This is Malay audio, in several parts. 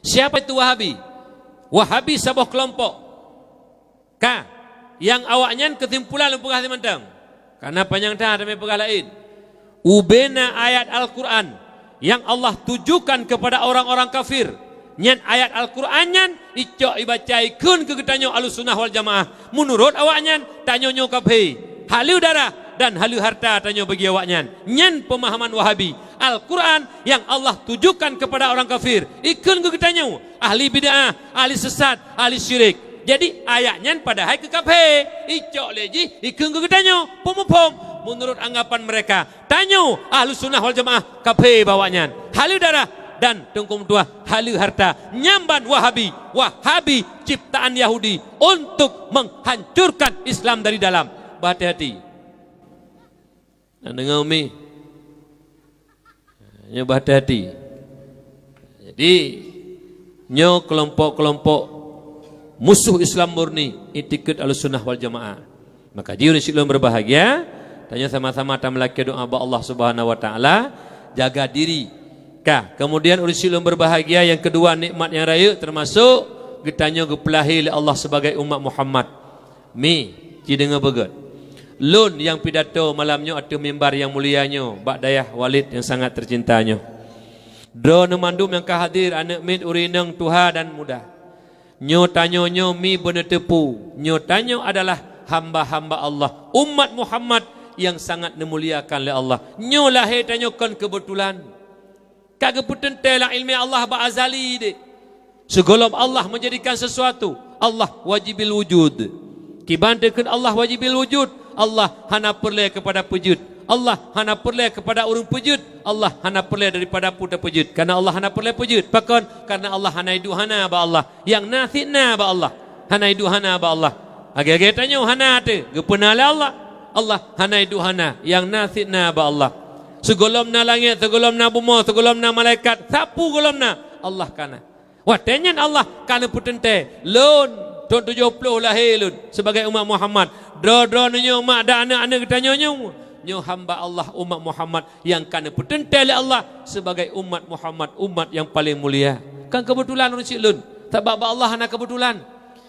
Siapa itu Wahabi? Wahabi sebuah kelompok yang awaknya ketimpulan pegah mentang. Karena panjang dah demi pegah lain. Ubena ayat Al-Quran yang Allah tujukan kepada orang-orang kafir. Nyan ayat Al-Quran icok ibacaikun ke getanyo Ahlussunnah wal Jamaah. Menurut awaknya tanyonyo kafir. Halu darah dan halu harta tanyo bagi awaknya. Nyan pemahaman Wahabi. Al-Quran yang Allah tujukan kepada orang kafir. Ikun ke getanyo ahli bid'ah, ahli sesat, ahli syirik. Jadi ayatnya padahal ke kafir. Icok leji ikun ke getanyo pom-pom. Menurut anggapan mereka tanyo Ahlussunnah wal Jamaah kafir bawanya. Halu darah dan tungkum tua halu harta. Nyamban Wahabi ciptaan Yahudi untuk menghancurkan Islam dari dalam. Berhati-hati. Nah, dengar umi. Nyo berhati-hati. Jadi nyo kelompok-kelompok musuh Islam murni itikad Ahlussunnah wal Jamaah. Maka jiwa silom berbahagia. Tanya sama-sama ta melaki doa ba Allah Subhanahu wa taala, jaga diri. Kemudian silom berbahagia yang kedua nikmat yang raya termasuk getanyo gepelahi oleh Allah sebagai umat Muhammad. Mi ci dengar begat. Lun yang pidato malamnya atau mimbar yang mulianya Bak Dayah Walid yang sangat tercintanya. Do nemandum yang kahadir anak min urineng tuha dan muda. Nyo tanyo nyo mi bener tepu. Nyo tanyo adalah hamba-hamba Allah, umat Muhammad yang sangat memuliakan oleh Allah. Nyo lahir tanyo kan kebetulan. Kagak putentelah ilmi Allah ba azali de. Segolom Allah menjadikan sesuatu, Allah wajibil wujud. Kibantekan Allah wajibil wujud. Allah hana perle kepada pejut. Allah hana perle kepada orang pejut. Allah hana perle daripada puta pejut. Karena Allah hana perle pejut. Pakon karena Allah hana iduhana ba Allah. Yang nasina ba Allah. Hana iduhana ba Allah. Age-age tanya hana te. Gepena le Allah. Allah hana iduhana. Yang nasina ba Allah. Segolomna langit, segolomna bumi, segolomna malaikat. Sapu golomna Allah kana. Wah tenyan Allah kana putente. Lun tahun 70 lahir lun sebagai umat Muhammad. Dro nyo mak da anak-anak kita nyo hamba Allah umat Muhammad yang kana putentel Allah sebagai umat Muhammad, umat yang paling mulia. Kan kebetulan orang silun. Sebab Allah hana kebetulan.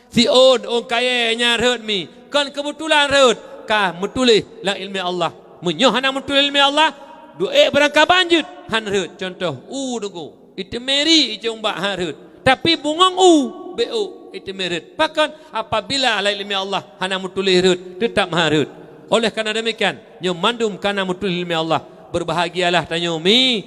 Si on kaya nyarut mi. Kan kebetulan reut. Ka metulih la ilmi Allah. Menyoh hana metulih ilmi Allah. Duit berangkat banjut han reut. Contoh dugo. Itu meri itu umbak harut. Tapi bungong BO itu merit. Bahkan apabila ala ilmi Allah hana mutulih rut tetap harut. Oleh karena demikian nyo mandum kana mutulih ilmi Allah berbahagialah tanyo mi